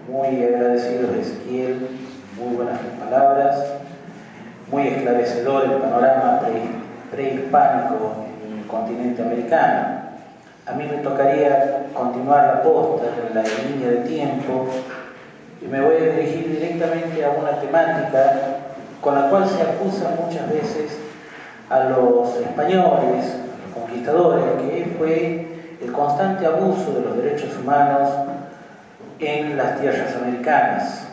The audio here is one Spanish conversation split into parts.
muy agradecidos a Ezequiel, muy buenas palabras, muy esclarecedor el panorama prehispánico en el continente americano. A mí me tocaría continuar la posta en la línea de tiempo y me voy a dirigir directamente a una temática con la cual se acusa muchas veces a los españoles, a los conquistadores, que fue el constante abuso de los derechos humanos en las tierras americanas.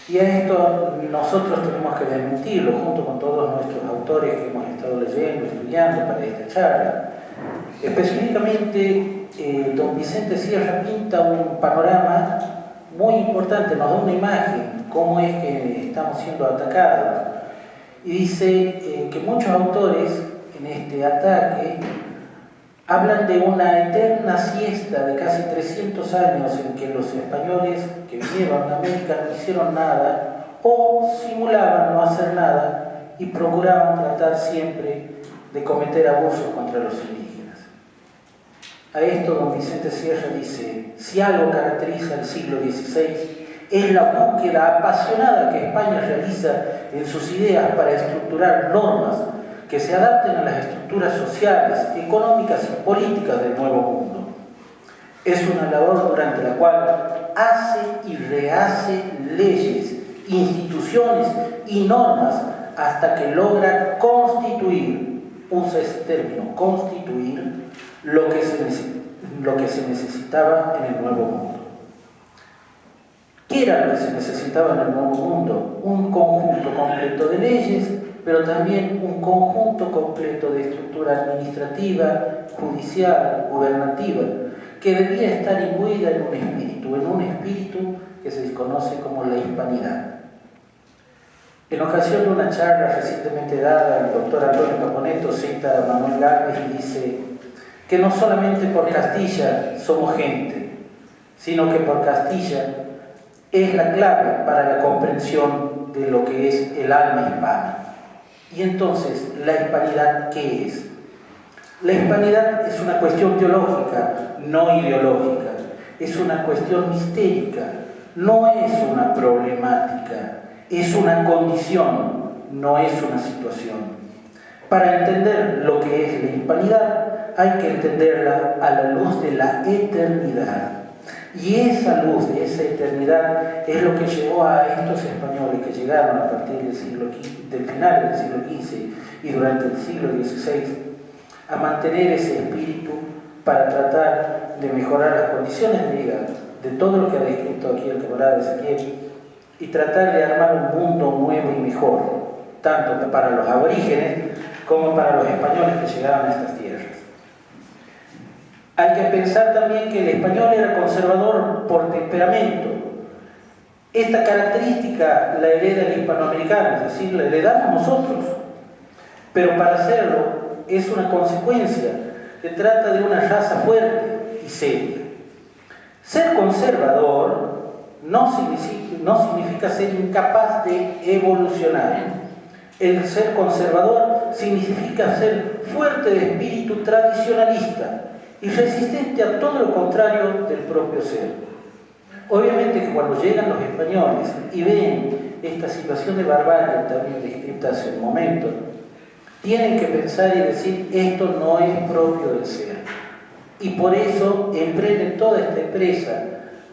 Y a esto nosotros tenemos que desmentirlo junto con todos nuestros autores que hemos estado leyendo, estudiando para esta charla. Específicamente, don Vicente Sierra pinta un panorama muy importante, nos da una imagen, cómo es que estamos siendo atacados. Y dice que muchos autores en este ataque hablan de una eterna siesta de casi 300 años en que los españoles que vinieron a América no hicieron nada o simulaban no hacer nada y procuraban tratar siempre de cometer abusos contra los indígenas. A esto don Vicente Sierra dice: si algo caracteriza el siglo XVI es la búsqueda apasionada que España realiza en sus ideas para estructurar normas que se adapten a las estructuras sociales, económicas y políticas del Nuevo Mundo. Es una labor durante la cual hace y rehace leyes, instituciones y normas hasta que logra constituir, usa ese término, constituir, lo que se necesitaba en el Nuevo Mundo. ¿Qué era lo que se necesitaba en el Nuevo Mundo? Un conjunto completo de leyes, pero también un conjunto completo de estructura administrativa, judicial, gubernativa, que debía estar imbuida en un espíritu que se conoce como la hispanidad. En ocasión de una charla recientemente dada, el doctor Antonio Caponeto cita a Manuel Gálvez y dice que no solamente por Castilla somos gente, sino que por Castilla es la clave para la comprensión de lo que es el alma hispana. Y entonces, ¿la hispanidad qué es? La hispanidad es una cuestión teológica, no ideológica. Es una cuestión mistérica, no es una problemática, es una condición, no es una situación. Para entender lo que es la hispanidad, hay que entenderla a la luz de la eternidad. Y esa luz de esa eternidad es lo que llevó a estos españoles que llegaron a partir del final del siglo XV y durante el siglo XVI a mantener ese espíritu para tratar de mejorar las condiciones de vida de todo lo que ha descrito aquí el camarada Ezequiel y tratar de armar un mundo nuevo y mejor, tanto para los aborígenes como para los españoles que llegaron a estas tierras. Hay que pensar también que el español era conservador por temperamento. Esta característica la hereda el hispanoamericano, es decir, la heredamos nosotros. Pero para hacerlo es una consecuencia. Se trata de una raza fuerte y seria. Ser conservador no significa ser incapaz de evolucionar. El ser conservador significa ser fuerte de espíritu tradicionalista y resistente a todo lo contrario del propio ser. Obviamente que cuando llegan los españoles y ven esta situación de barbarie también descrita hace un momento, tienen que pensar y decir: esto no es propio del ser. Y por eso emprenden toda esta empresa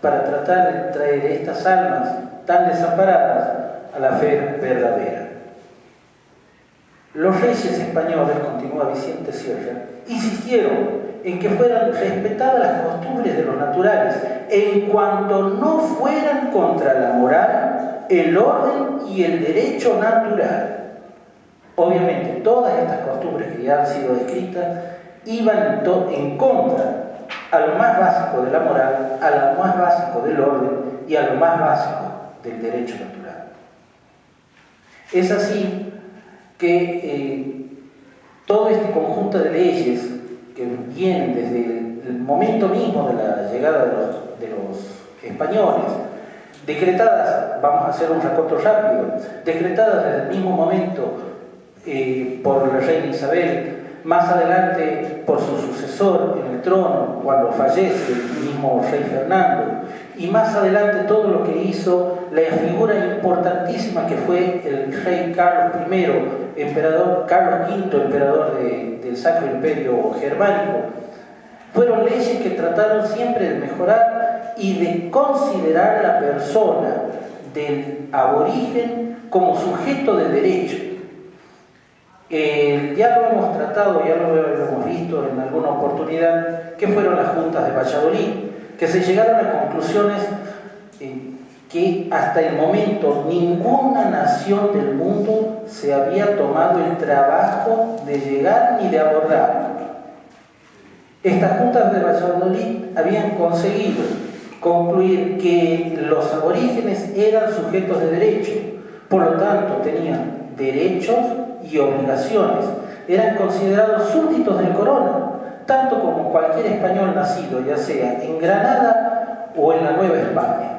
para tratar de traer estas almas tan desamparadas a la fe verdadera. Los reyes españoles, continúa Vicente Sierra, insistieron en que fueran respetadas las costumbres de los naturales, en cuanto no fueran contra la moral, el orden y el derecho natural. Obviamente, todas estas costumbres que ya han sido descritas iban en contra a lo más básico de la moral, a lo más básico del orden y a lo más básico del derecho natural. Es así que todo este conjunto de leyes que vienen desde el momento mismo de la llegada de los españoles, decretadas, vamos a hacer un recorte rápido, decretadas desde el mismo momento por la reina Isabel, más adelante por su sucesor en el trono cuando fallece el mismo rey Fernando, y más adelante todo lo que hizo la figura importantísima que fue el rey Carlos I, Carlos V, emperador del Sacro Imperio Germánico. Fueron leyes que trataron siempre de mejorar y de considerar a la persona del aborigen como sujeto de derecho. Ya lo hemos tratado, ya lo hemos visto en alguna oportunidad, que fueron las juntas de Valladolid, que se llegaron a conclusiones que hasta el momento ninguna nación del mundo se había tomado el trabajo de llegar ni de abordar. Estas juntas de Valladolid habían conseguido concluir que los aborígenes eran sujetos de derecho, por lo tanto tenían derechos y obligaciones, eran considerados súbditos del corona, tanto como cualquier español nacido, ya sea en Granada o en la Nueva España.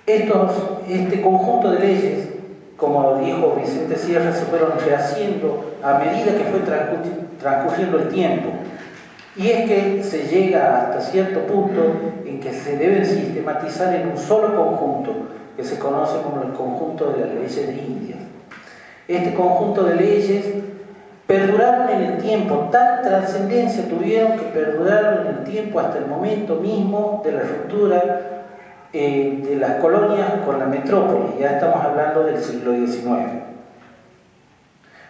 Este conjunto de leyes, como dijo Vicente Sierra, se fueron rehaciendo a medida que fue transcurriendo el tiempo. Y es que se llega hasta cierto punto en que se deben sistematizar en un solo conjunto, que se conoce como el conjunto de las leyes de Indias. Este conjunto de leyes perduraron en el tiempo, tal trascendencia tuvieron que perduraron en el tiempo hasta el momento mismo de la ruptura de las colonias con la metrópoli. Ya estamos hablando del siglo XIX.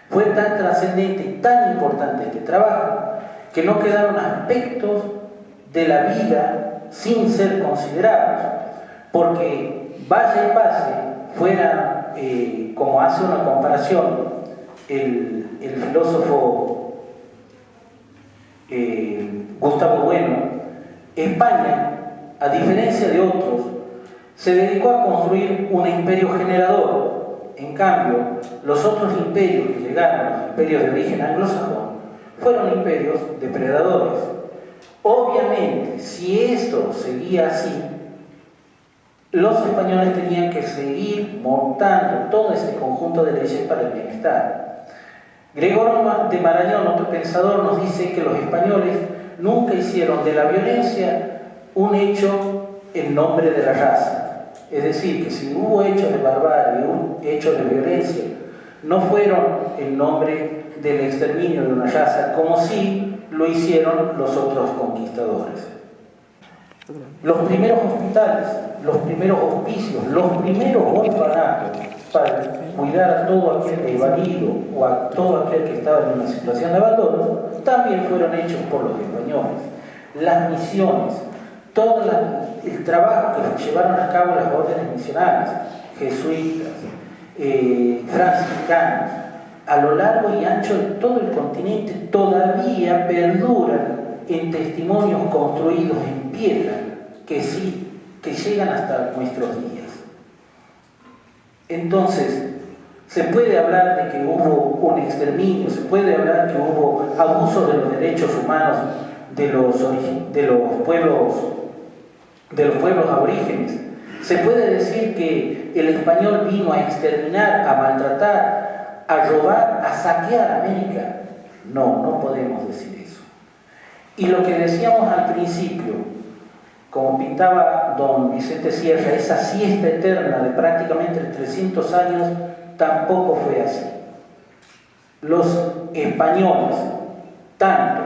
Fue tan trascendente y tan importante este trabajo que no quedaron aspectos de la vida sin ser considerados, porque vaya y pase fuera, como hace una comparación el filósofo Gustavo Bueno, España, a diferencia de otros, se dedicó a construir un imperio generador. En cambio, los otros imperios que llegaron, los imperios de origen anglosajón, fueron imperios depredadores. Obviamente, si esto seguía así, los españoles tenían que seguir montando todo este conjunto de leyes para el bienestar. Gregorio de Marañón, otro pensador, nos dice que los españoles nunca hicieron de la violencia un hecho en nombre de la raza. Es decir, que si hubo hechos de barbarie, hechos de violencia, no fueron en nombre del exterminio de una raza, como sí lo hicieron los otros conquistadores. Los primeros hospitales, los primeros hospicios, los primeros orfanatos para cuidar a todo aquel evadido o a todo aquel que estaba en una situación de abandono, también fueron hechos por los españoles. Las misiones, todo el trabajo que llevaron a cabo las órdenes misionales, jesuitas, franciscanos, a lo largo y ancho de todo el continente, todavía perduran en testimonios construidos en piedra que llegan hasta nuestros días. Entonces, se puede hablar de que hubo un exterminio, se puede hablar que hubo abusos de los derechos humanos de los pueblos aborígenes. Se puede decir que el español vino a exterminar, a maltratar, a robar, a saquear América. No, no podemos decir eso. Y lo que decíamos al principio, como pintaba don Vicente Sierra, esa siesta eterna de prácticamente 300 años, tampoco fue así. Los españoles, tanto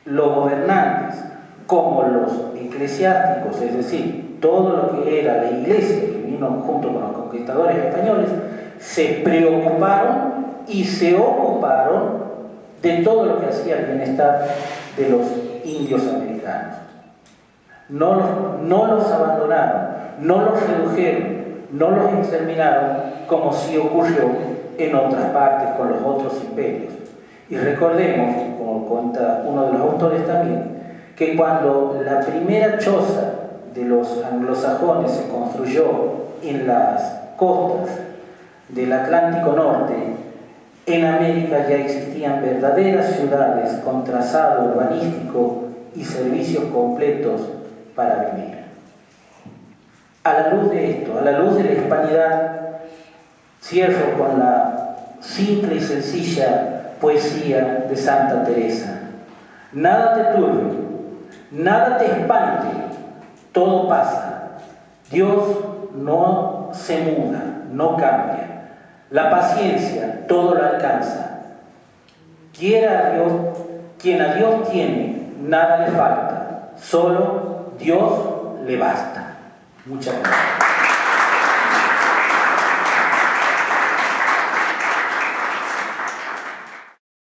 los gobernantes como los eclesiásticos, es decir, todo lo que era la iglesia que vino junto con los conquistadores españoles, se preocuparon y se ocuparon de todo lo que hacía el bienestar de los indios americanos. No los abandonaron, no los redujeron, no los exterminaron como sí ocurrió en otras partes con los otros imperios. Y recordemos, como cuenta uno de los autores también, que cuando la primera choza de los anglosajones se construyó en las costas del Atlántico Norte, en América ya existían verdaderas ciudades con trazado urbanístico y servicios completos para vivir. A la luz de esto, a la luz de la hispanidad, cierro con la simple y sencilla poesía de Santa Teresa. Nada te turbe, nada te espante, todo pasa. Dios no se muda, no cambia. La paciencia todo lo alcanza. Quiera a Dios, quien a Dios tiene, nada le falta. Solo Dios le basta. Muchas gracias.